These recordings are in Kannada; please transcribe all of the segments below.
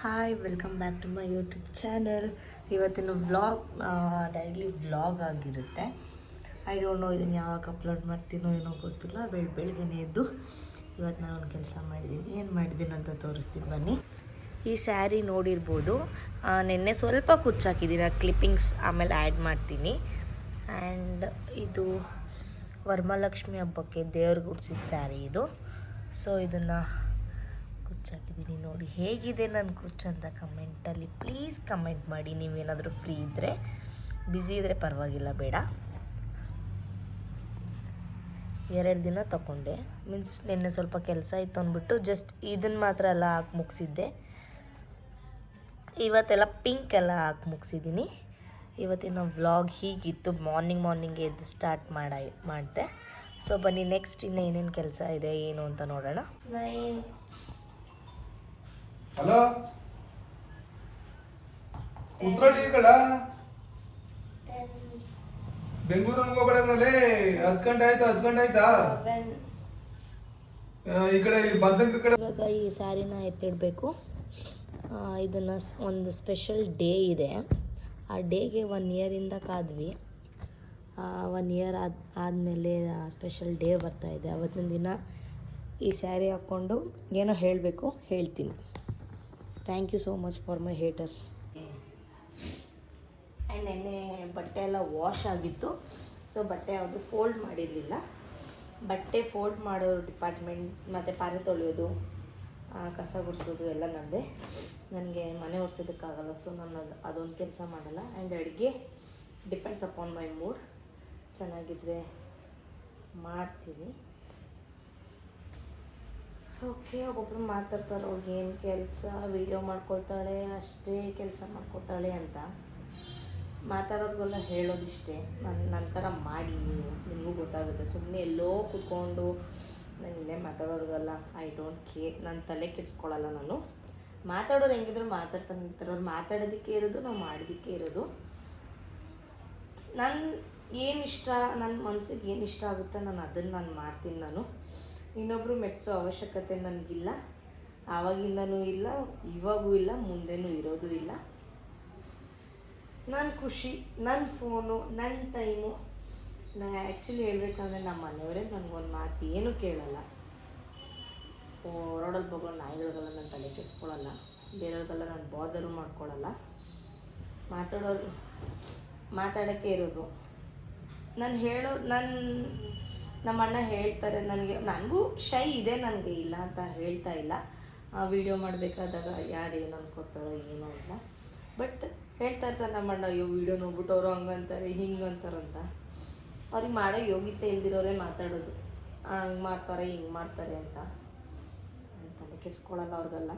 Hi, welcome back to my YouTube channel. ಇವತ್ತಿನ ವ್ಲಾಗ್ ಡೈಲಿ ವ್ಲಾಗ್ ಆಗಿರುತ್ತೆ. ಐ ಡೋಂಟ್ ನೋ ಇದನ್ನು ಯಾವಾಗ ಅಪ್ಲೋಡ್ ಮಾಡ್ತೀನೋ ಏನೋ ಗೊತ್ತಿಲ್ಲ. ಬೆಳಗ್ಗೆನೇ ಎದ್ದು ಇವತ್ತು ನಾನು ಒಂದು ಕೆಲಸ ಮಾಡಿದ್ದೀನಿ. ಏನು ಮಾಡಿದ್ದೀನಿ ಅಂತ ತೋರಿಸ್ತೀನಿ ಬನ್ನಿ. ಈ ಸ್ಯಾರಿ ನೋಡಿರ್ಬೋದು, ನಿನ್ನೆ ಸ್ವಲ್ಪ ಕುಚ್ಚಾಕಿದ್ದೀನಿ. ಕ್ಲಿಪ್ಪಿಂಗ್ಸ್ ಆಮೇಲೆ ಆ್ಯಡ್ ಮಾಡ್ತೀನಿ. ಆ್ಯಂಡ್ ಇದು ವರಮಹಾಲಕ್ಷ್ಮಿ ಹಬ್ಬಕ್ಕೆ ದೇವ್ರಿಗೆ ಉಡ್ಸಿದ ಸ್ಯಾರಿ ಇದು. ಸೊ ಇದನ್ನು ಕುಚ್ಚಾಕಿದ್ದೀನಿ. ನೋಡಿ ಹೇಗಿದೆ ನನ್ನ ಕುಚ್ಚು ಅಂತ ಕಮೆಂಟಲ್ಲಿ ಪ್ಲೀಸ್ ಕಮೆಂಟ್ ಮಾಡಿ. ನೀವೇನಾದರೂ ಫ್ರೀ ಇದ್ದರೆ, ಬ್ಯುಸಿ ಇದ್ದರೆ ಪರವಾಗಿಲ್ಲ, ಬೇಡ. 2 ದಿನ ತಗೊಂಡೆ. ಮೀನ್ಸ್ ನಿನ್ನೆ ಸ್ವಲ್ಪ ಕೆಲಸ ಇತ್ತು ಅಂದ್ಬಿಟ್ಟು ಜಸ್ಟ್ ಇದನ್ನು ಮಾತ್ರ ಎಲ್ಲ ಹಾಕಿ ಮುಗಿಸಿದ್ದೆ. ಇವತ್ತೆಲ್ಲ ಪಿಂಕ್ ಎಲ್ಲ ಹಾಕಿ ಮುಗಿಸಿದ್ದೀನಿ. ಇವತ್ತಿನ ವ್ಲಾಗ್ ಹೀಗಿತ್ತು. ಮಾರ್ನಿಂಗ್ ಎದ್ದು ಸ್ಟಾರ್ಟ್ ಮಾಡಿದೆ. ಸೊ ಬನ್ನಿ, ನೆಕ್ಸ್ಟ್ ಇನ್ನು ಏನೇನು ಕೆಲಸ ಇದೆ ಏನು ಅಂತ ನೋಡೋಣ. ಹಲೋ, ಉತ್ರಳಿಗಳ ಬೆಂಗಳೂರಿಗೆ ಹೋಗ್ಬೇಡಂದ್ರಲ್ಲೇ. 10 ಗಂಟೆ ಆಯ್ತಾ? ಈ ಕಡೆ ಇಲ್ಲಿ ಬನ್ಸಂಕ್ರಿ ಕಡೆ. ಇವಾಗ ಈ ಸ್ಯಾರಿನ ಎತ್ತಿಡಬೇಕು. ಇದನ್ನು ಒಂದು ಸ್ಪೆಷಲ್ ಡೇ ಇದೆ. ಆ ಡೇಗೆ 1 ಇಯರಿಂದ ಕಾದ್ವಿ. 1 ಇಯರ್ ಆದಮೇಲೆ ಸ್ಪೆಷಲ್ ಡೇ ಬರ್ತಾಯಿದೆ. ಅವತ್ತಿನ ದಿನ ಈ ಸ್ಯಾರಿ ಹಾಕ್ಕೊಂಡು ಏನೋ ಹೇಳಬೇಕು, ಹೇಳ್ತೀನಿ. Thank you so much for my haters. And ನೆನ್ನೆ ಬಟ್ಟೆ ಎಲ್ಲ ವಾಶ್ ಆಗಿತ್ತು. ಸೊ ಬಟ್ಟೆ ಯಾವುದು ಫೋಲ್ಡ್ ಮಾಡಿರಲಿಲ್ಲ. ಬಟ್ಟೆ ಫೋಲ್ಡ್ ಮಾಡೋ ಡಿಪಾರ್ಟ್ಮೆಂಟ್ ಮತ್ತು ಪಾತ್ರೆ ತೊಳೆಯೋದು, ಕಸ ಗುಡಿಸೋದು ಎಲ್ಲ ನನ್ನದೇ. ನನಗೆ ಮನೆ ಒರೆಸೋದಕ್ಕಾಗಲ್ಲ. ಸೊ ನಾನು ಅದೊಂದು ಕೆಲಸ ಮಾಡಲ್ಲ. ಆ್ಯಂಡ್ ಅಡುಗೆ ಡಿಪೆಂಡ್ಸ್ ಅಪಾನ್ ಮೈ ಮೂಡ್. ಚೆನ್ನಾಗಿದ್ದರೆ ಮಾಡ್ತೀನಿ. ಓಕೆ, ಒಬ್ಬೊಬ್ರು ಮಾತಾಡ್ತಾರೆ, ಅವ್ರಿಗೆ ಏನು ಕೆಲಸ, ವೀಡಿಯೋ ಮಾಡ್ಕೊಳ್ತಾಳೆ ಅಷ್ಟೇ, ಕೆಲಸ ಮಾಡ್ಕೊತಾಳೆ ಅಂತ. ಮಾತಾಡೋರಿಗೆಲ್ಲ ಹೇಳೋದಿಷ್ಟೇ, ನನ್ನ ಥರ ಮಾಡಿ, ನಿಮಗೂ ಗೊತ್ತಾಗುತ್ತೆ. ಸುಮ್ಮನೆ ಎಲ್ಲೋ ಕೂತ್ಕೊಂಡು ನಾನು ಹಿಂದೆ ಮಾತಾಡೋರಿಗೆಲ್ಲ ಐ ಡೋಂಟ್ ಕೇರ್. ನಾನು ತಲೆ ಕೆಡಿಸ್ಕೊಳ್ಳಲ್ಲ. ನಾನು ಮಾತಾಡೋರು ಹೆಂಗಿದ್ರು ಮಾತಾಡ್ತಾನೆ ಇರ್ತಾರೆ. ಅವ್ರು ಮಾತಾಡೋದಕ್ಕೆ ಇರೋದು, ನಾವು ಮಾಡೋದಕ್ಕೆ ಇರೋದು. ನನ್ನ ಏನಿಷ್ಟ, ನನ್ನ ಮನಸ್ಸಿಗೆ ಏನು ಇಷ್ಟ ಆಗುತ್ತೆ ಅದನ್ನು ನಾನು ಮಾಡ್ತೀನಿ. ನಾನು ಇನ್ನೊಬ್ಬರು ಮೆಚ್ಚಿಸೋ ಅವಶ್ಯಕತೆ ನನಗಿಲ್ಲ. ಆವಾಗಿಂದನೂ ಇಲ್ಲ, ಇವಾಗೂ ಇಲ್ಲ, ಮುಂದೆನೂ ಇರೋದು ಇಲ್ಲ. ನನ್ನ ಖುಷಿ, ನನ್ನ ಫೋನು, ನನ್ನ ಟೈಮು. ನಾನು ಆ್ಯಕ್ಚುಲಿ ಹೇಳ್ಬೇಕಂದ್ರೆ ನಮ್ಮ ಮನೆಯವರೇ ನನಗೊಂದು ಮಾತು ಏನೂ ಕೇಳಲ್ಲ. ರೋಡಲ್ಲಿ ಹೋಗೋ ನಾಯಿಗಳಿಗೆಲ್ಲ ನಾನು ತಲೆ ಕೆಡಿಸ್ಕೊಳ್ಳಲ್ಲ. ಬೇರೆಯವ್ರಿಗೆಲ್ಲ ನಾನು ಬಾದರು ಮಾಡ್ಕೊಳ್ಳಲ್ಲ. ಮಾತಾಡೋಕ್ಕೆ ಇರೋದು. ನಾನು ನಮ್ಮ ಅಣ್ಣ ಹೇಳ್ತಾರೆ ನನಗೂ ಶೈ ಇದೆ, ನನಗೆ ಇಲ್ಲ ಅಂತ ಹೇಳ್ತಾ ಇಲ್ಲ. ವೀಡಿಯೋ ಮಾಡಬೇಕಾದಾಗ ಯಾರು ಏನು ಅನ್ಕೋತಾರೋ ಏನೋ ಇಲ್ಲ. ಬಟ್ ಹೇಳ್ತಾ ಇರ್ತಾರೆ ನಮ್ಮ ಅಣ್ಣ, ಅಯ್ಯೋ ವೀಡಿಯೋ ನೋಡ್ಬಿಟ್ಟು ಅವರು ಹಂಗಂತಾರೆ ಹಿಂಗೆ ಅಂತಾರಂತ. ಅವ್ರಿಗೆ ಮಾಡೋ ಯೋಗ್ಯತೆ ಇಲ್ದಿರೋರೇ ಮಾತಾಡೋದು, ಹಂಗೆ ಮಾಡ್ತಾರೆ ಹಿಂಗೆ ಮಾಡ್ತಾರೆ ಅಂತ. ತಲೆ ಕೆಡಿಸ್ಕೊಳ್ಳಲ್ಲ ಅವ್ರಿಗೆಲ್ಲ.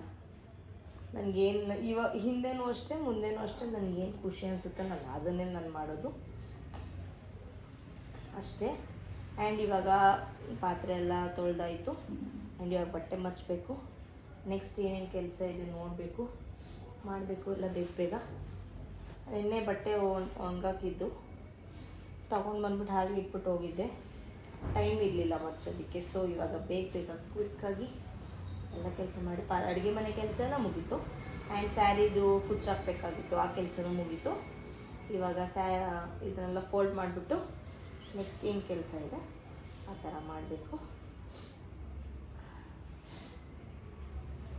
ನನಗೇನು ಹಿಂದೆನೂ ಅಷ್ಟೇ ಮುಂದೆನೂ ಅಷ್ಟೇ, ನನಗೇನು ಖುಷಿ ಅನಿಸುತ್ತೆ ನಾನು ಅದನ್ನೇ ನಾನು ಮಾಡೋದು ಅಷ್ಟೇ. ಆ್ಯಂಡ್ ಇವಾಗ ಪಾತ್ರೆ ಎಲ್ಲ ತೊಳೆದಾಯಿತು. ಆ್ಯಂಡ್ ಇವಾಗ ಬಟ್ಟೆ ಮಚ್ಚಬೇಕು. ನೆಕ್ಸ್ಟ್ ಏನೇನು ಕೆಲಸ ಇದೆ ನೋಡಬೇಕು, ಮಾಡಬೇಕು ಎಲ್ಲ ಬೇಗ. ನಿನ್ನೆ ಬಟ್ಟೆ ಒಣಗಾಕಿದ್ದು ತೊಗೊಂಡು ಬಂದ್ಬಿಟ್ಟು ಹಾಗೆ ಇಟ್ಬಿಟ್ಟು ಹೋಗಿದ್ದೆ. ಟೈಮ್ ಇರಲಿಲ್ಲ ಮಚ್ಚೋದಕ್ಕೆ. ಸೊ ಇವಾಗ ಬೇಗ ಕ್ವಿಕ್ಕಾಗಿ ಎಲ್ಲ ಕೆಲಸ ಮಾಡಿ ಅಡುಗೆ ಮನೆ ಕೆಲಸ ಎಲ್ಲ ಮುಗೀತು. ಆ್ಯಂಡ್ ಸ್ಯಾರಿದು ಕುಚ್ಚಾಕಬೇಕಾಗಿತ್ತು, ಆ ಕೆಲಸನೂ ಮುಗೀತು. ಇವಾಗ ಇದನ್ನೆಲ್ಲ ಫೋಲ್ಡ್ ಮಾಡಿಬಿಟ್ಟು ನೆಕ್ಸ್ಟ್ ಏನು ಕೆಲಸ ಇದೆ ಆ ಥರ ಮಾಡಬೇಕು.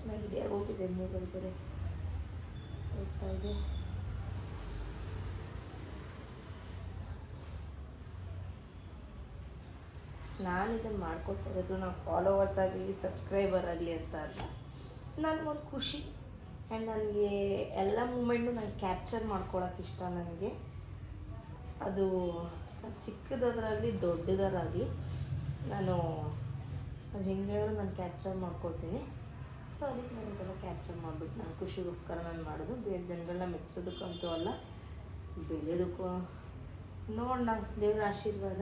ನನಗೆ ಹೋಗಿದೆ ಮೊಬೈಲ್ ಬೇರೆ ಹೋಗ್ತಾ ಇದೆ. ನಾನು ಇದನ್ನು ಮಾಡ್ಕೊತಾ ಇರೋದು ನಾವು ಫಾಲೋವರ್ಸ್ ಆಗಲಿ ಸಬ್ಸ್ಕ್ರೈಬರ್ ಆಗಲಿ ಅಂತ ಅಲ್ಲ, ನನಗೊಂದು ಖುಷಿ. ಆ್ಯಂಡ್ ನನಗೆ ಎಲ್ಲ ಮೂಮೆಂಟು ನಾನು ಕ್ಯಾಪ್ಚರ್ ಮಾಡ್ಕೊಳಕ್ಕೆ ಇಷ್ಟ. ನನಗೆ ಅದು ಚಿಕ್ಕದಾಗಲಿ ದೊಡ್ಡದಾಗಲಿ ನಾನು ಅದು ಹೆಂಗಾದ್ರೂ ನಾನು ಕ್ಯಾಪ್ಚರ್ ಮಾಡ್ಕೊಳ್ತೀನಿ. ಸೊ ಅದಕ್ಕೆ ನಾನು ಇದೆಲ್ಲ ಕ್ಯಾಪ್ಚರ್ ಮಾಡಿಬಿಟ್ಟು ನಾನು ಖುಷಿಗೋಸ್ಕರ ನಾನು ಮಾಡೋದು. ಬೇರೆ ಜನಗಳನ್ನ ಮೆಚ್ಚಿಸೋದಕ್ಕಂತೂ ಅಲ್ಲ, ಬೆಳೆಯೋದಕ್ಕೂ. ನೋಡೋಣ, ದೇವರ ಆಶೀರ್ವಾದ,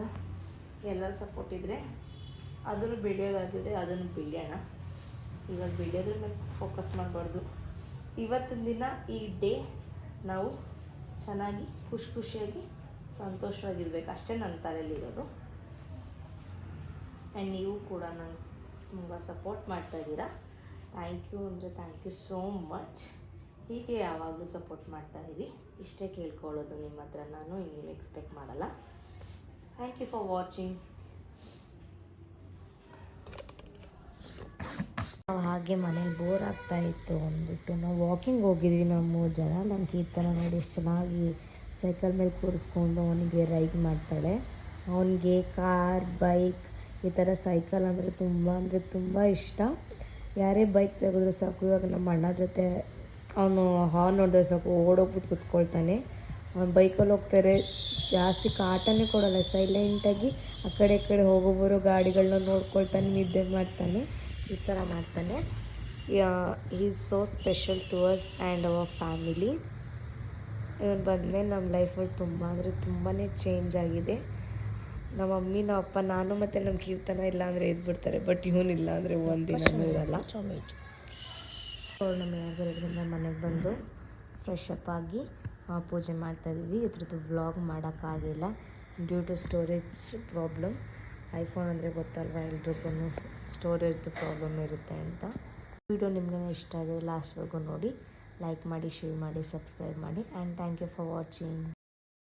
ಎಲ್ಲರ ಸಪೋರ್ಟ್ ಇದ್ದರೆ ಅದನ್ನು ಬೆಳೆಯೋದಾಗಿದ್ರೆ ಅದನ್ನು ಬೆಳೆಯೋಣ. ಇವಾಗ ಬೆಳೆಯೋದ್ರ ಮೇಲೆ ಫೋಕಸ್ ಮಾಡಬಾರ್ದು. ಇವತ್ತಿನ ದಿನ ಈ ಡೇ ನಾವು ಚೆನ್ನಾಗಿ ಖುಷಿಯಾಗಿ ಸಂತೋಷವಾಗಿರ್ಬೇಕು ಅಷ್ಟೇ ನನ್ನ ತಲೆಯಲ್ಲಿರೋದು. ಆ್ಯಂಡ್ ನೀವು ಕೂಡ ನಾನು ತುಂಬ ಸಪೋರ್ಟ್ ಮಾಡ್ತಾಯಿದ್ದೀರಾ. ಥ್ಯಾಂಕ್ ಯು ಅಂದರೆ ಥ್ಯಾಂಕ್ ಯು ಸೋ ಮಚ್. ಹೀಗೆ ಯಾವಾಗಲೂ ಸಪೋರ್ಟ್ ಮಾಡ್ತಾಯಿರಿ. ಇಷ್ಟೇ ಕೇಳ್ಕೊಳ್ಳೋದು ನಿಮ್ಮ ಹತ್ರ ನಾನು, ಇನ್ನೇನು ಎಕ್ಸ್ಪೆಕ್ಟ್ ಮಾಡಲ್ಲ. Thank you for watching. ಹಾಗೆ ಮನೇಲಿ ಬೋರ್ ಆಗ್ತಾ ಇತ್ತು ಅಂದ್ಬಿಟ್ಟು ನಾವು ವಾಕಿಂಗ್ ಹೋಗಿದ್ವಿ. ನಾವು 3 ಜನ. ನಮ್ಮ ಕೀರ್ತನ ನೋಡಿ ಎಷ್ಟು ಚೆನ್ನಾಗಿ ಸೈಕಲ್ ಮೇಲೆ ಕೂರಿಸ್ಕೊಂಡು ಅವನಿಗೆ ರೈಡ್ ಮಾಡ್ತಾಳೆ. ಅವನಿಗೆ ಕಾರ್, ಬೈಕ್, ಈ ಥರ ಸೈಕಲ್ ಅಂದರೆ ತುಂಬ ಇಷ್ಟ. ಯಾರೇ ಬೈಕ್ ತೆಗೆದ್ರು ಸಾಕು, ಇವಾಗ ನಮ್ಮ ಅಣ್ಣ ಜೊತೆ ಅವನು ಹಾರ್ನ್ ನೋಡಿದ್ರೆ ಸಾಕು ಓಡೋಗ್ಬಿಟ್ಟು ಕುತ್ಕೊಳ್ತಾನೆ. ಅವ್ನು ಬೈಕಲ್ಲಿ ಹೋಗ್ತಾರೆ, ಜಾಸ್ತಿ ಕಾಟನೇ ಕೊಡೋಲ್ಲ, ಸೈಲೆಂಟಾಗಿ ಆ ಕಡೆ ಈ ಕಡೆ ಹೋಗೋಬರೋ ಗಾಡಿಗಳನ್ನ ನೋಡ್ಕೊಳ್ತಾನೆ, ನಿದ್ದೆ ಮಾಡ್ತಾನೆ, ಈ ಥರ ಮಾಡ್ತಾನೆ. Is so special to us and our family. ಇವನು ಬಂದಮೇಲೆ ನಮ್ಮ ಲೈಫಲ್ಲಿ ತುಂಬ ಅಂದರೆ ತುಂಬಾ ಚೇಂಜ್ ಆಗಿದೆ. ನಮ್ಮ ಮಮ್ಮಿ, ನಮ್ಮ ಅಪ್ಪ, ನಾನು ಮತ್ತು ನಮ್ಮ ಕೀರ್ತನ ಇಲ್ಲ ಅಂದರೆ ಎದ್ಬಿಡ್ತಾರೆ. ಬಟ್ ಇವನಿಲ್ಲ ಅಂದರೆ ಒಂದಿನನೂ ಇರಲ್ಲ. ಪೌರ್ಣಮಿ ಆಗಿರೋದ್ರಿಂದ ಮನೆಗೆ ಬಂದು ಫ್ರೆಶ್ ಅಪ್ ಆಗಿ ಪೂಜೆ ಮಾಡ್ತಾಯಿದ್ವಿ. ಇದ್ರದ್ದು ವ್ಲಾಗ್ ಮಾಡೋಕ್ಕಾಗಿಲ್ಲ due to storage problem. IPhone ಅಂದರೆ ಗೊತ್ತಲ್ವ ಎಲ್ರಿಗೂ, ಸ್ಟೋರೇಜ್ದು ಪ್ರಾಬ್ಲಮ್ ಇರುತ್ತೆ ಅಂತ. ವಿಡಿಯೋ ನಿಮ್ಗೆ ಇಷ್ಟ ಆದರೆ ಲಾಸ್ಟ್ವರೆಗೂ ನೋಡಿ, ಲೈಕ್ ಮಾಡಿ, ಶೇರ್ ಮಾಡಿ, ಸಬ್ಸ್ಕ್ರೈಬ್ ಮಾಡಿ. And thank you for watching.